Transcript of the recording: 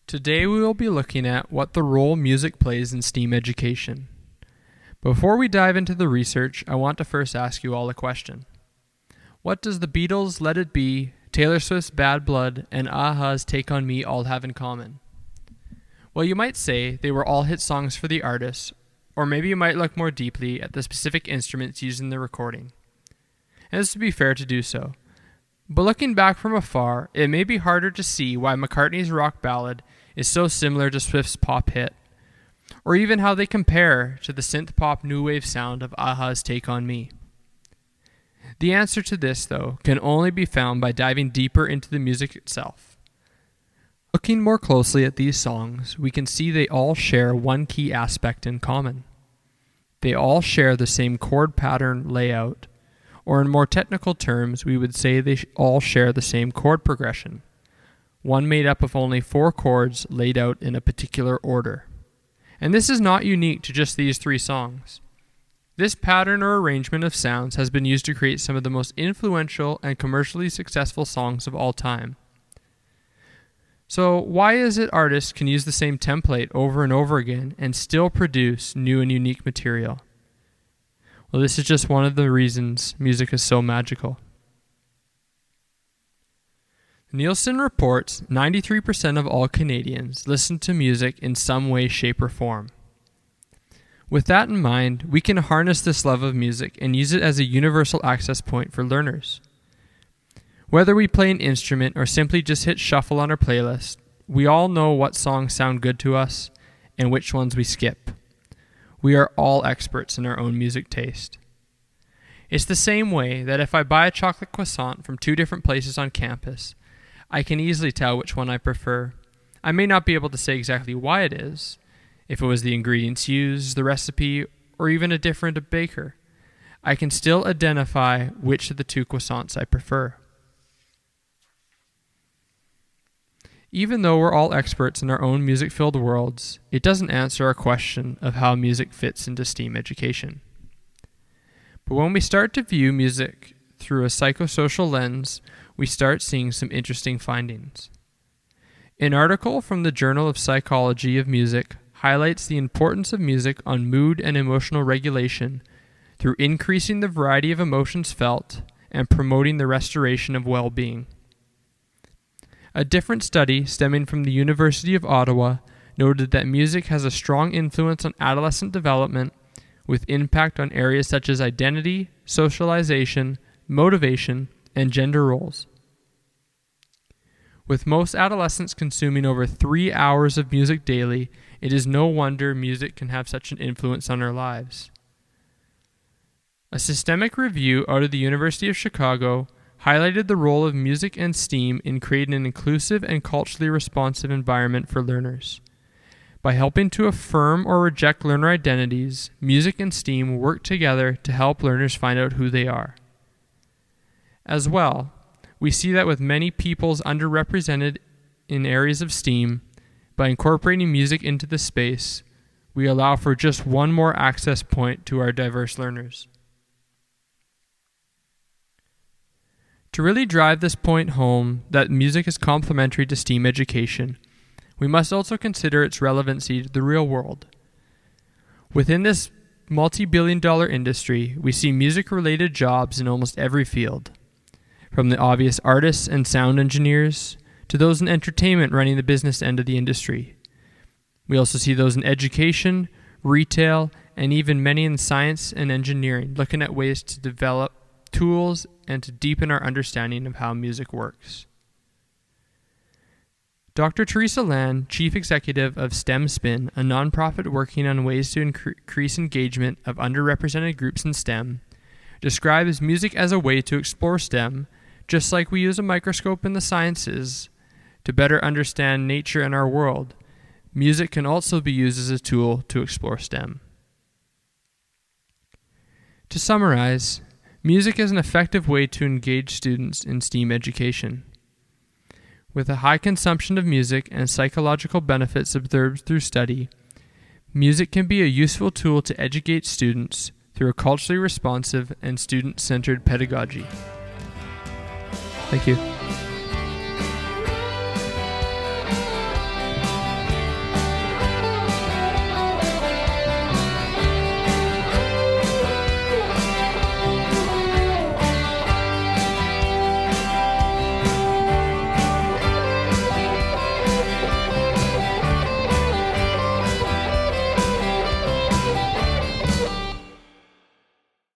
Today we will be looking at what the role music plays in STEAM education. Before we dive into the research, I want to first ask you all a question. What does the Beatles' Let It Be, Taylor Swift's Bad Blood, and a-ha's Take On Me all have in common? Well, you might say they were all hit songs for the artists, or maybe you might look more deeply at the specific instruments used in the recording. And this would be fair to do so. But looking back from afar, it may be harder to see why McCartney's rock ballad is so similar to Swift's pop hit, or even how they compare to the synth-pop new wave sound of a-ha's Take On Me. The answer to this, though, can only be found by diving deeper into the music itself. Looking more closely at these songs, we can see they all share one key aspect in common. They all share the same chord pattern layout, or in more technical terms, we would say they all share the same chord progression, one made up of only 4 chords laid out in a particular order. And this is not unique to just these 3 songs. This pattern or arrangement of sounds has been used to create some of the most influential and commercially successful songs of all time. So why is it artists can use the same template over and over again and still produce new and unique material? Well, this is just one of the reasons music is so magical. Nielsen reports 93% of all Canadians listen to music in some way, shape, or form. With that in mind, we can harness this love of music and use it as a universal access point for learners. Whether we play an instrument or simply just hit shuffle on our playlist, we all know what songs sound good to us and which ones we skip. We are all experts in our own music taste. It's the same way that if I buy a chocolate croissant from 2 different places on campus, I can easily tell which one I prefer. I may not be able to say exactly why it is, if it was the ingredients used, the recipe, or even a different baker. I can still identify which of the 2 croissants I prefer. Even though we're all experts in our own music-filled worlds, it doesn't answer our question of how music fits into STEAM education. But when we start to view music through a psychosocial lens, we start seeing some interesting findings. An article from the Journal of Psychology of Music highlights the importance of music on mood and emotional regulation through increasing the variety of emotions felt and promoting the restoration of well-being. A different study stemming from the University of Ottawa noted that music has a strong influence on adolescent development with impact on areas such as identity, socialization, motivation, and gender roles. With most adolescents consuming over 3 hours of music daily, it is no wonder music can have such an influence on our lives. A systemic review out of the University of Chicago highlighted the role of music and STEAM in creating an inclusive and culturally responsive environment for learners. By helping to affirm or reject learner identities, music and STEAM work together to help learners find out who they are. As well, we see that with many peoples underrepresented in areas of STEAM, by incorporating music into the space, we allow for just one more access point to our diverse learners. To really drive this point home that music is complementary to STEAM education, we must also consider its relevancy to the real world. Within this multi-billion-dollar industry, we see music-related jobs in almost every field, from the obvious artists and sound engineers to those in entertainment running the business end of the industry. We also see those in education, retail, and even many in science and engineering, looking at ways to develop tools and to deepen our understanding of how music works. Dr. Teresa Land, Chief Executive of STEM Spin, a nonprofit working on ways to increase engagement of underrepresented groups in STEM, describes music as a way to explore STEM, just like we use a microscope in the sciences to better understand nature and our world. Music can also be used as a tool to explore STEM. To summarize, music is an effective way to engage students in STEAM education. With a high consumption of music and psychological benefits observed through study, music can be a useful tool to educate students through a culturally responsive and student-centered pedagogy. Thank you.